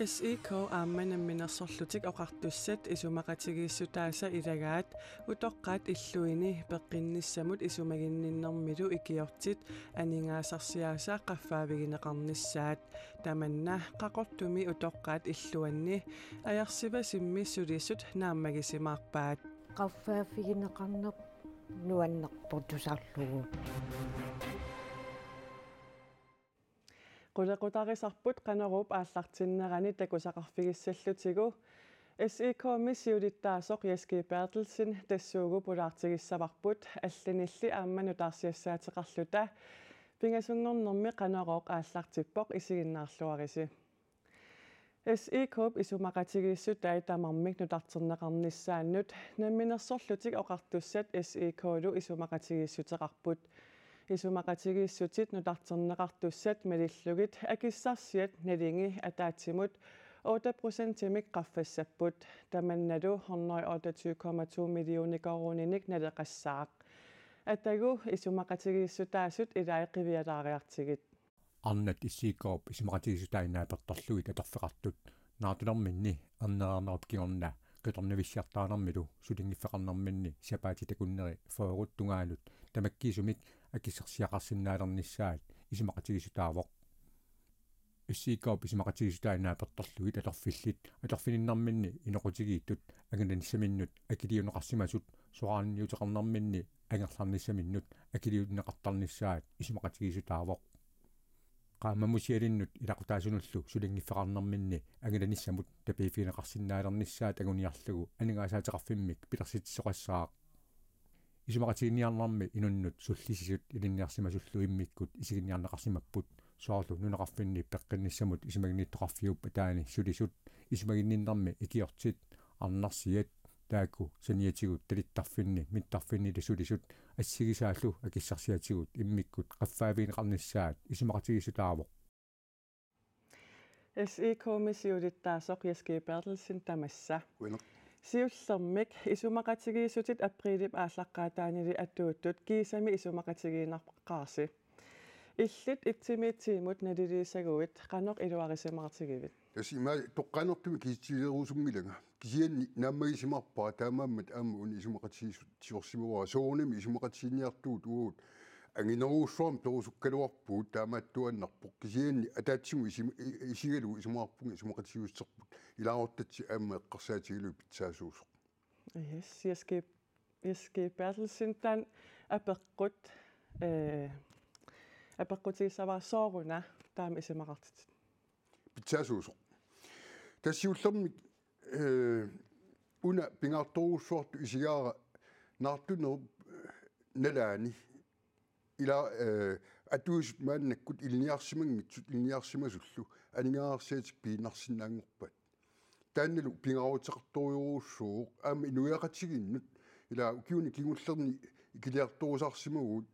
SEK ааммана минерсорлутик оқартуссат исумақатигииссутааса илагаат утоққаат иллуини пеққинниссамут исумагинниннэрмилу икиортит анингаасарсиаасаа қаффаавигинеқарниссаат таманна қақортуми утоққаат иллуанни аярсива симмиссулиссут нааммагисимаарпаат qaffaafigineqarnerp nuannarportusarlugu qulaqutarisarput qanerup ааллартиннерани такусақарфигиссаллутигу SEK миссиулиттаасоқ Яски Бертелсен тассуугу пулаартигиссаварпут алланилли аамману таарсиассаатеқарлута пингасунгорнэрми qaneroq ааллартиппоқ исигиннаарлуариси SEK исумақатигииссут таитамармик нутартернеқарниссааннут намминерсорлутик оқартуссат SEK-лу исумақатигииссутеқарпут исумақатигииссутит нутартернеқартуссат малиллугит акиссарсиат налинги атаатсимут 8% қаффассаппут таманналу 128,2 миллиони коруниник налеқассаақ атагу исумақатигииссутаасут илаақивиалаариартигит арнат иссииккооп исумақатигиссутаиннаапертарлугит аторфеқартут наатунарминни арнераарнерап кигорна qetornavissartaanarmilu sulingiffeqarnarminni sapaati takunneri fooruttungaanut tamakkiisumik akissarsiaqarsinnaalernissaat isumaqatigisutaavoq issiikkaop isumaqatigisutaanaapertorlugit atorfillit atorfininnarminni inoqutigiittut angalanissaminnut akiliuneqarsimasut soraanniuteqarnarminni angerlarnissaminnut akiliuneqartarnissaat isumaqatigisutaavoq qaamamusialinnut ilaqutaasunullu sulingiffeqarnarminni angalannissamut tapiifigineqarsinnaalernissaat aguniarlugu aningaasaatеқарфиммик пилерситсоқассаақ исумақатигинниарнарми инуннут суллисисут илинниарсимасуллу иммиккут исигинниарнеқарсимаппут соорлу нунеқарфинни пеққинниссамут исумагинниттоқарфиуп атаани сулисут исумагинниннарми икиортит арнарсиат тааку саниатигут талиттарфинни миттарфинни сулисут ассигисааллу акиссарсиатигут иммиккут qaffaaviineqarnissaat исумақатигиссутаавоқ SEK миссиулиттаасоқ Яски Бертелсен тамасса сиуллэрмик исумақатигииссутит априлип ааллаққаатаанили аттууттут кисами исумақатигиинарпаққарси иллит итсимиитсиимут налилиисагуит qaneq илуарисимаартигивит тасима тоққанертуми киситилерусуммилага кисианни нааммагисимарпаа таамааммат аама уни исумақатигиссут сиорсимуа сооними исумақатигинниартуут уут ангинеруусsuarm торусуккалуарпуут таамааттуаннарпоқ кисианни атаатсиму исигалу исумаарпунги исумақатигиуссерпут илаарортатси аама эққарсаатигилу питсаасуусоқ yes Яски Бертелсен тан апеққут апеққутигисаварсооруна таама исимақартит питсаасуусоқ тассиуллерми уна пингаартуруссуарту исигаара наартунеру налаани ила атуусут мааннаккут илниарсимангитсут илниарсимасуллу анингаарсиатик пиинарсинаангорпат таанналу пингаруутеқарторюруссууq аама инуяқатигиннут ила укиуни кигуллерни икилиарторусарсимагуут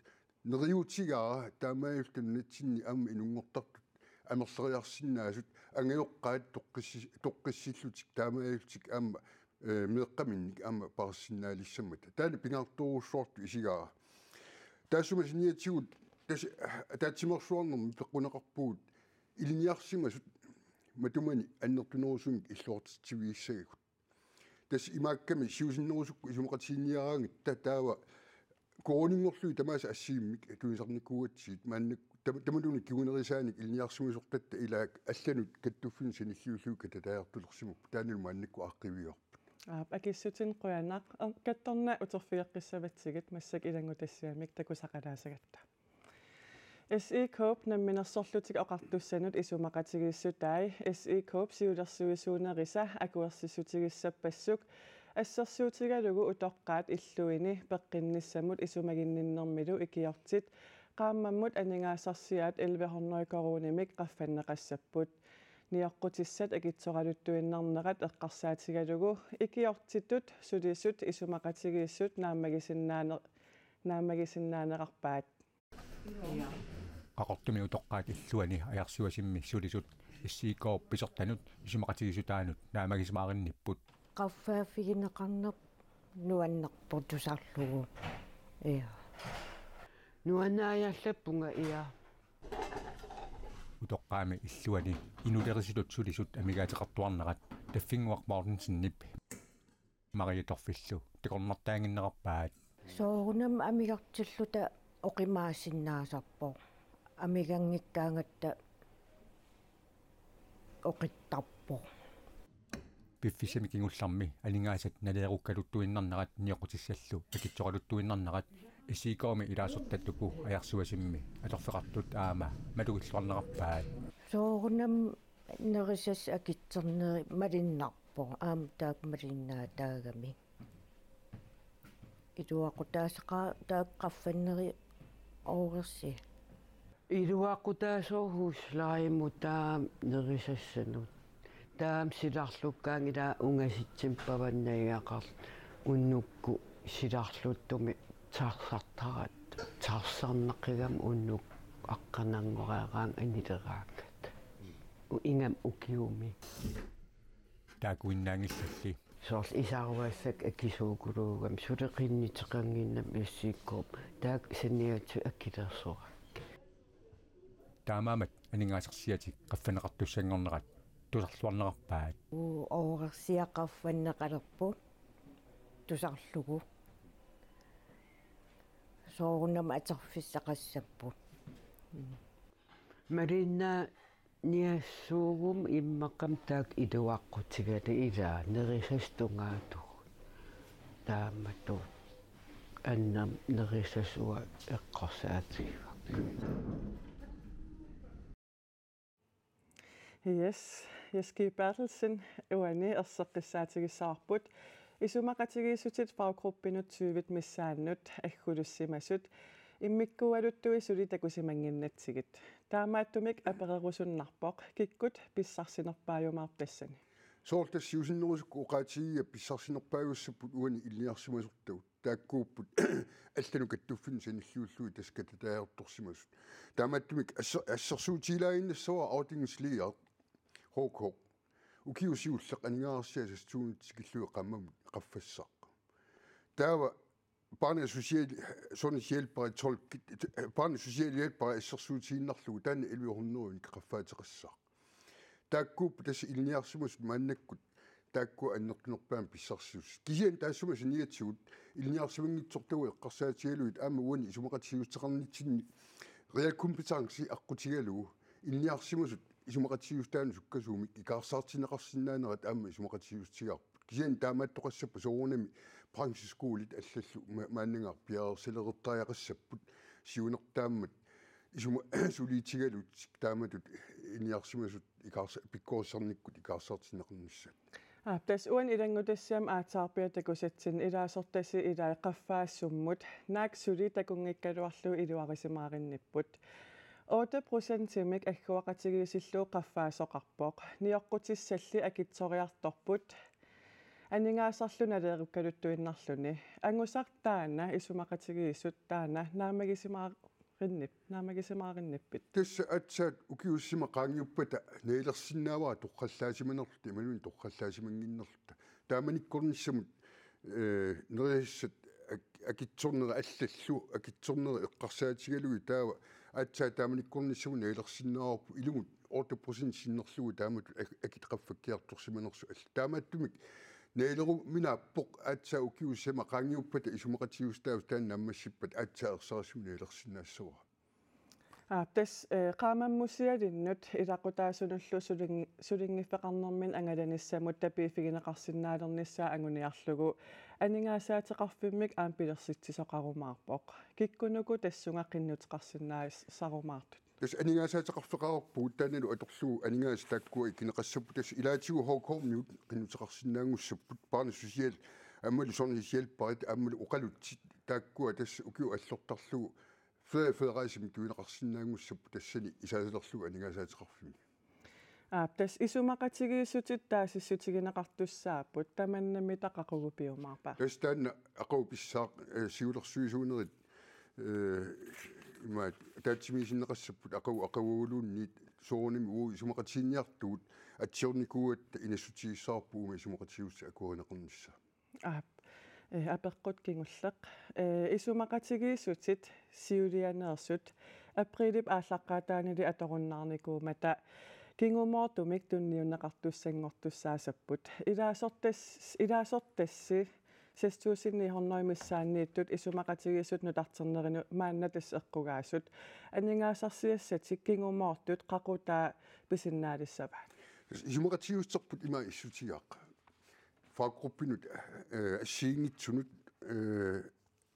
нериутигаара таамааюлтаннатсинни аама инунгортартут амерлериарсинаасут ангиоққаат тоққиссиллутик таамааюлтик аама меэққаминник аама парсинаалиссаммата таана пингаартуруссуарту исигаара таасумасиниатсигут таатсимерсуарнерми пеққунеқарпуут илниарсимасут матумани аннертунерусумик иллуортитсивииссагагут тас имаакками сиусиннерусукку исумақатигинниараангит таава коонингорлуи тамааса ассииммик туисарникууатсиит мааннак тамалуни кигунерисааник илниарсимисортатта илаак алланут каттуффин саниллиуллук кататаартулерсимуп таанилу мааннакку ааққивиорпут акиссутин қуянақ катторна утерфиаққиссаватсигит массак илангутассиамик такусақалаасагатта SEK намминерсорлутик оқартуссанут исумақатигииссутаи SEK сиулерсуисуунериса акуерсиссутигиссаппассук ассерсуутигалугу утоққаат иллуини пеққинниссамут исумагинниннэрмилу икиортит qaammammut aningaassarsiaat 1100 koruunimik qaffannеқассаппут ниаққутиссат акитсоралуттуиннарнерат эққарсаатигалугу икиортиттут сулисут исумақатигииссут нааммагисиннаанеқарпаат qaqortumi utoqqaat illuani ajarsuasimmi sulisut issiikkoop pisartanut исумақатигиссутаанут наамагисмааринниппут qaffaafigineqarnerp nuannarportusarlugu nuanaajallappunga ia toqqaami illuani inulerisilutssulisut amigaatiqartuarnerat taffingуақ Mortensen-nip Maria Torfillu tiqornartaanginneqarpaat soorunam amigartilluta oqimaasinnaasarpo amigangikkaangatta oqittarpo piffisami kingullarmi alingaasat naleerukkaluttuinnarnerat nioqutissаллу akitsoqaluttuinnarnerat исиикооми илаасортаттуку аярсуасимми аторфеқартут аама малугиллуарнеқарпаат soorunam nerisas akitserneeri malinnarpo aam taak malinnaa taagami ituaqutaaseqa taaqqaffanneri oorersi Iluaqutaasuuhuuslaimu taam nerisassanut taam silarlukkaangila ungasitsimpavannagiaqar unnukku silarluttumi taarsartarat taarsarneqqigam unnuk aqqanangoraaqaang anileraaqat ingam ukiumi taakuinnaangillalli soorl isaaruassak akisuukuluugam suleqinniteqanginnam issiikkuup taak saniatu akkilersora таамаамат анингаасерсиатик qaffанеқартуссангорнерат тусарлуарнеқарпаат oorersiaqaffanneqalerpu tusarlugu soorunam aterfissaqassappu Marina niassuugum immaqqam taak iluaqqutigali ilaa nerisastungaatu taamatu annam nerisasua eqqorsaatigiva Jeski Bertelsen uani erseqqissaatigissaarput isumaqatigiisutit faggruppinut 20 missaannut aggulussimmasut immikkualuttuи suli takusimanginnatsigit taamaattumik apererusunnarpoq kikkut pissarsinerpaajumaartassani soortassiusinnerusukku oqaatigia pissarsinerpaajussaput uani illiarsimasurtagut taakkuupput алланукаттуффин саниллууллуи таскататаярторсимасут таамааттумик ассерсуутилаагиннассава аутингслиар хок укиусиуллеқ анигаарсиасас туунитсикиллуи қаммамут қаффассақ таава барне social tolkit barne social hjælpere ассерсуутииннарлугу таана 1100 қаффаатеқассақ тааккууп тас илниарсимус мааннаккут таакку аннертунерпаан писсарсиус кисиан таассумас ниатсигут илниарсимангитсортуи эққарсаатигалуит аама уани исумақатсиустеқарнитсинни реал компетенси аққутигалугу илниарсимасут исумақатсиустаан суккасуумик икаарсаартинеқарсинаанерат аама исумақатсиустигарпут кисиан таамааттоқассаппу соорунами прансискуулит аллаллу мааннингаар пиарселерертариақассаппут сиунертааммат исума сулиитигалут тааматут илниарсимасут икаарса пиккоорсарниккут икаарсаартинеқарниссат тас уан илангутассиам аатаарпиа такусатсин илаасортаси илаа qaffaassumмут наак сули такунгиккалуарлу илуарисимааринниппут 8% аггуақатигисиллуу qaffaasoqarpoq ниоққутиссалли акитсориарторпут анингаасарлу налееруккалуттуиннарлуни ангусар таана исумақатигииссут таана наамагисимааринниппит тасса атсаат укиуссима qaangiuppata неилерсиннааваа тоққаллаасиманерлут ималуни тоққаллаасимангиннерлут тааманиккорниссамут нериссат акитсорнера аллаллу акитсорнера эққарсаатигалуи таава атсаа тааманиккорниссаму неилерсиннааварпу илугут 8% синнерлугу таамат акитеқаффаккиарторсиманерсу алла таамааттумик неилеру минааппоқ атсаа укиуссама qaangiuppata исумақатигустаавс таан наммассиппат атсаа ерсарису неилерсиннаассуа тас qaamammusialinнут илақутаасунуллу сулингиффеқарнэрмин ангаланиссамут тапиифигинеқарсиннаалерниссаа ангуниарлугу анингаасаатеқарфиммик аам пилерситсисоқарумаарпоқ киккунуку тассунга қиннутеқарсиннаас сарумаартут тас анингаасаатеқарфеқарпу тааналу аторлуу анингаас тааккуа икинеқассаппу тас илаатигу хокормиут қиннутеқарсиннаангуссаппут парни социал аммали социал парит аммали оқалутсит тааккуа тас укиу аллортарлугу федерасим туинеқарсиннаангуссаппу тассани исаалерлугу анингаасаатеқарфими тас исумақатигииссутит таасиссутигинеқартуссааппут таманнами тақақугупиумаарпа тас таанна ақауписсаақ сиулерсуисуунерит имаат таатсимисиннеқассаппут ақавуулуунниит сооруними уу исумақатсиинниартугут атсиорникууат инасутигиссаарпуума исумақатсиусса акуанеқарнisса апеққут кингуллеқ исумақатигииссутит сиулианеерсут априлип ааллаққаатаанили аторуннаарникуумата кингумоортумик тунниуннеқартуссангортуссаасаппут илаасортасси сестуусинни хорноймиссааннииттут исумақатигиссут нутартернерину мааннатас эққугаасут анингаасарсиассатик кингумоортут қақутаа писиннаалиссава исумақатигиуссерпут има иссутиаақ фаагруппинут ассиингитсунут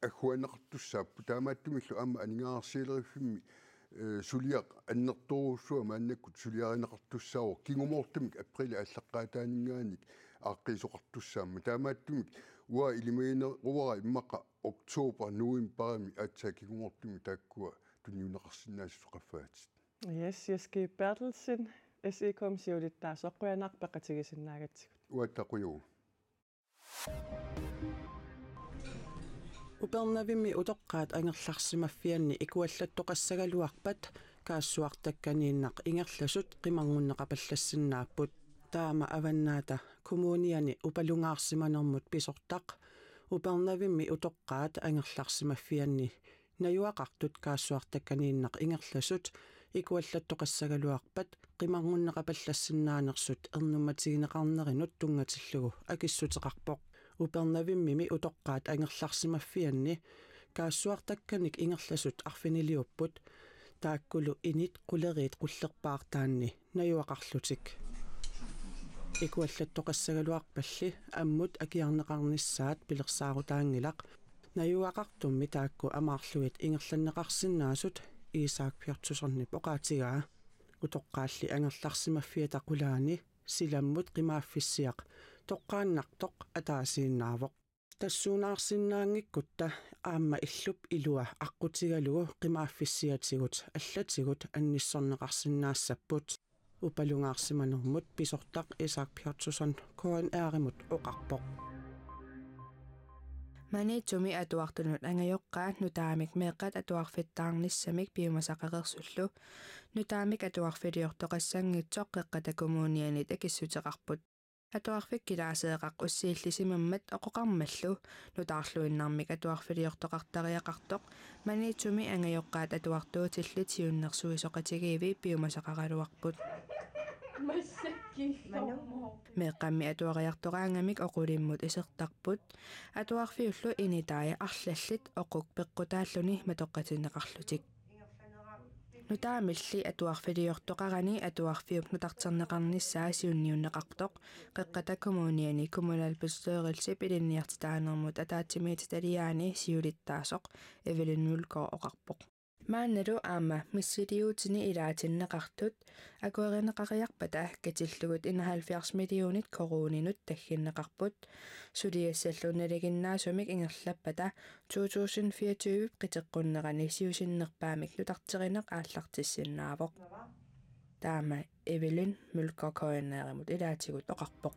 агуанеқартуссааппу таамааттумиллу аама анингаарсиилериффимми сулиақ аннерторуссуа мааннаккут сулиаринеқартуссаавор кингумоортумик априли аллаққаатаанингааник ааққисоқартуссаама таамааттумик уа илимагинеруара иммақа октообер новембарми аатсаа кингумоортуми тааккуа тунниунеқарсинаассоқаффаатит yes ки Bertelsen SE-kom siulittaasоққуянаарпақатигисиннаагатсигут уаттақуйу упернавимми утоққаат ангерларсимаффианни икуаллаттоқассагалуарпат каассуартакканииннақ ингерласут қимаргуннеқапаллассиннааппут таама аваннаата коммуниани упалунгаарсиманермут писортақ упернавимми утоққаат ангерларсимаффианни наюақартут каассуартакканииннақ ингерласут икуаллаттоқассагалуарпат қимаргуннеқапаллассиннаанерсут ернумматигинеқарнеринут тунгатиллугу акиссутеқарпоқ упернавиммими утоққаат ангерларсимаффианни каассуартакканик ингерласут арфинилиуппут тааккулу инит қулериит қуллерпаартаанни наюақарлутик икуаллаттоқассагалуарпалли аммут акиарнеқарниссаат пилерсаарутаангилақ наюақартумми таакку амаарлуит ингерланнеқарсинаасут Isak Pjortusonni pokaatigaa утоққаалли ангерларсимаффиатақулаани силаммут қимааффиссиақ тоққааннартоқ атаасииннаавоқ тассуунаарсиннаангиккутта аама иллуп илуа аққутигалугу қимааффиссиатигут аллатигут анниссорнеқарсинаассаппут упалунгаарсиманермут писортақ Isak Pjortuson коан ааримут оқарпоқ манитсуми атуартунут ангайоққаат нутаамик меэққат атуарфиттаарниссамик пиумасақақерсуллу нутаамик атуарфилиортоқассангитсоқ қеққата коммуниани такиссутеқарпут атуарфик килаасеэқақ уссииллисимаммат оқоқармаллу нутаарлуиннармик атуарфилиортоқартариақартоқ манитсуми ангайоққаат атуартуутиллитиуннерсуисоқатигииви пиумасақақалуарпут меэққамми атуариартораангамик оқулиммут исертарпут атуарфиуллу инитаая арлаллит оқук пеққутааллуни матоққатинеқарлутик нутаамилли атуарфилиортоқарани атуарфиуп нутартернеқарниссаа сиунниуннеқартоқ қеққата коммуниани коммунал пустеерилси пилинниартитаанермут атаатсимиит талиаани сиулиттаасоқ эвелин мулкоо оқарпоқ маанналу аама миссилиутини илаатиннеқартут акуеринеқариарпата катиллугут 71 миллионит коруунинут таггиннеқарпут сулиассаллуналигиннаасумик ингерлаппата 2024 қитеққуннерани сиусиннерпаамик нутартеринеқ ааллартиссиннаавоқ таама эвелин мулкокоиннееримут илаатигут оқарпоқ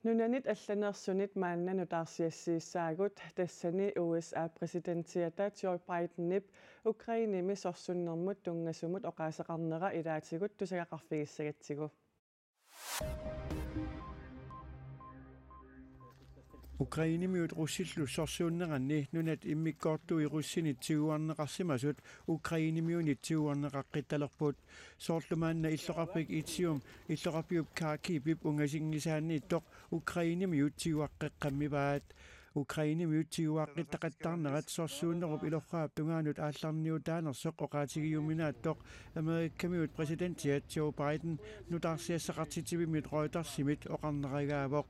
нунанит алланерсунит мааннану таарсиассииссаагут тассани USA президентиата Joe Biden-нип Украиними сорсуннэрмут тунгасумут оқаасеқарнера илаатигут тусагақарфигиссагатсигу Ukrainimiut rusillu sorsuunneranni nunat immikkoortui russinit tiguarneqarsimasut Ukrainimiunit tiguarneqaqqittalerput soorlumaanna illoqarpik itium illoqarpiup kaakipip ungasingisaanniittoq Ukrainimiut tiguaqqeqqammivaat Ukrainimiut tiguaqqitaqattarnerat sorsuunnerup ilorraap tungaanut aallarniutaanersoq oqaatigiuminaattoq Amerikkamiut presidentiat Joe Biden nutaarsiassaqartitivimit Reutersimit oqarnerigaavoq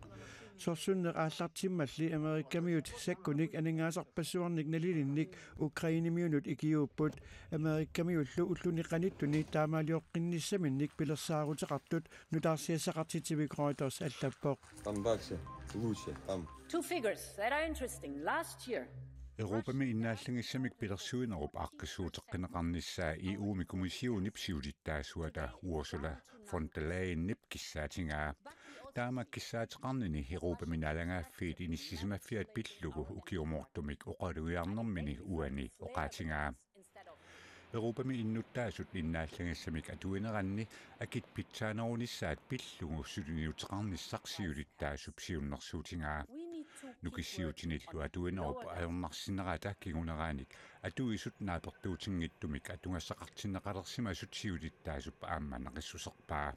sorsunner aallartimmalli Amerikkamiut sakkunik aningaasarpassuarnik nalilinnik Ukrainimiunut ikiuupput Amerikkamiullu ulluniqanittuni taamaaliorqinnissaminnik pilersaaruteqartut nutaarsiassaqartitivik Reuters allappoq Two figures that are interesting. Last year Europa innaallangissамик пилерсуинеруп аақкисуутеққинеқарнissaa EU-ми комиссионип сиулиттаасуата Ursula von der Leyen-нип киссаатингаа таамаккиссаатеқарнини Europa миналангааффиит иниссисимаффиат пиллугу укиумоортумик оқалуиарнэрмини уани оқаатингаа Europa иннуттаасут иннааллагиссамик атуинеранни акит питсаанерунissaат пиллугу сулиниутеқарниссарсиулиттаасуп сиуннэрсуутингаа nukisiutinillu atuinerup ajornarsinerata kiguneranik atuisut naapertuutingittumik atungassaqartineqalersimasut siulittaasup aamma naqissuserpaa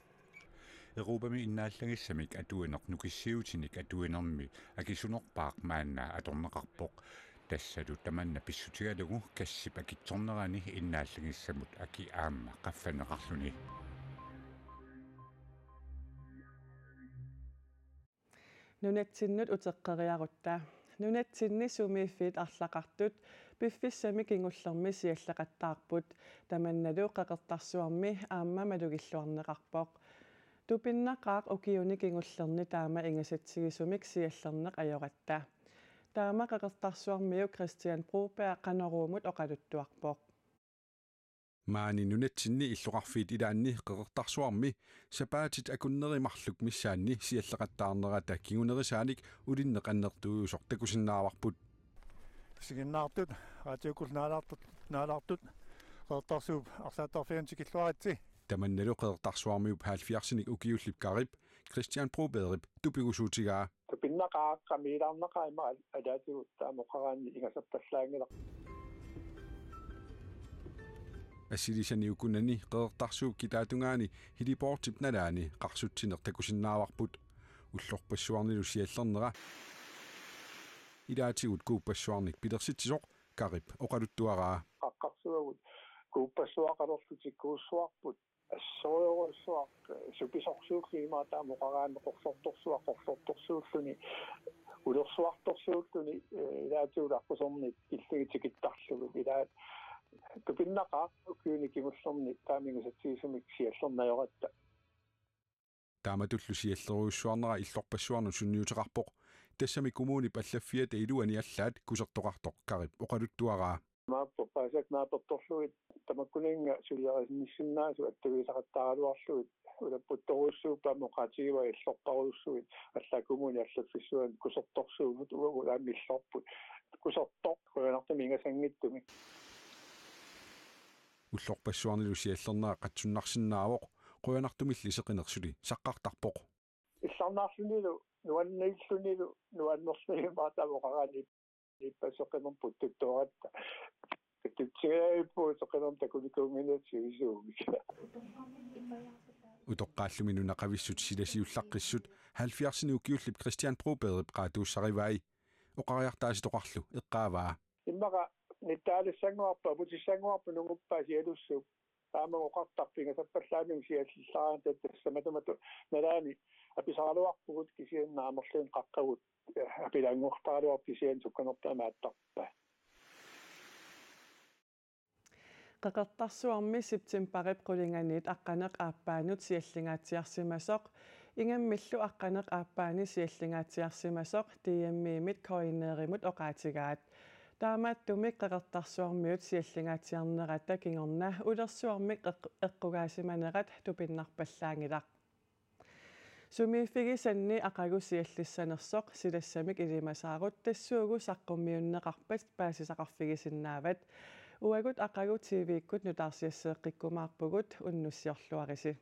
Europami innaallangissamik atuineq nukissiutinik atuinermi akisunerpaaq maanna atorneqarpoq тассалу таманна писсутигалугу кассип акитсорнерани иннааллагиссамут аки аама qaffанеқарлуни нунатсиннут утеққариарутта нунатсинни сумииффит арлақартут пиффиссами кингуллерми сиаллақаттаарпут таманналу қақертарсуарми аама малугиллуарнеқарпоқ тупиннақаақ укиуни кингуллерни таама ингасатсигисумик сиаллернеқ ajоратта таама қақертарсуармиу Christian Broberg канаруумут оқалуттуарпоқ маани нунатсинни иллоқарфиит илаанни қеқертарсуарми сапаатит акуннеримарлук миссаанни сиаллеқаттаарнерата кигунерисааник улиннеқаннертуусор такусиннааварпут сигиннаартут радиокулнаалаартут қеқертарсууп арсааттарфиантикиллуаритси таманналу қеқертарсуармиуп 70-синик укиуллип карип Christian Broberg тупигусуутигаа тупиннақааққамиилаарнақаима алаатигу таамоқараанни ингасапталлаангила ассилисаниукунани қеқертарсууп китаатунгаани хилипортип налаани қарсутсинер такусиннааварпут уллорпассуарнилу сиаллернера илаатигут кууппассуарник пилерситсисоқ карип оқалуттуараа аққарсуагут кууппассуақалерлутиккууссуарпут ассориорусуақ суписорсууклимаа таамоқараанне қорсорторсуни улерсуарторсууллуни илаатигуларпусорни иллигитикиттарлугу илаат тупиннақаа укиуникимуллерни таамингусатсигисумик сиаллернаёратта тааматуллу сиаллеруйуссуарнера иллорпассуарну сунниутеқарпоқ тассами коммуни паллаффиата илуани аллаат кусертоқартоқ карип оқалуттуараа мааппо паасак нааперторлуит тамаккунинга сулиарисинниссиннаасу аттуисақаттаралуарлуит улаппутторуссууппамо qaatigiva иллорпаруссуит аллакумуни аллаффиссуан кусерторсуумут уаммиллорпут кусертор коянартами ингасангиттуми уллорпассуарнилу сиаллернера қатсуннарсиннаавоқ qoyanartumilli seqinersuli saqqartarpoq илларнаарлунилу нуаннаиллунилу нуаннерсуимаа тамоқарани иппасоқимон путтуттуаратта тутсигаиппу соқимон такуникууминатсигисууми утоққааллумину нақависсут силасиуллаққиссут 70-сини укиуллип Christian Broberg qaatuussarivai оқариартааситоқарлу эққааваа иммаqa ниттаалиссангуарпа путиссангуарпу нугуппаасиалуссуу таама оқартарпинга саппаллаамин сиаллааранта тассаматумату налаани аписаралуарпугут кисианнаамерлуун қаққагут апилангуартаралуар кисиан сукканертаамааттарпа qaqertarsuarmi septemberip qulinganit aqqaneq aappaanut siallingaatiarsimasoq ingammillu aqqaneq aappaani siallingaatiarsimasoq tiammiimit koineerimut oqaatigaat таамааттумик qaqertarsuarmiut siallingaatiarnerata kingorna ulersuarmik eqqugaasimanerat tupinnerpallaangilaq sumiiffigisanni aqagusiallissanersoq silassamik ilimasaarut tassuugu saqqummiunneqarpat paasisaqarfigisinaavat uagut aqagu TV-ikkut nutaarsiasseeqqikkumaarpugut unnussiorluarisi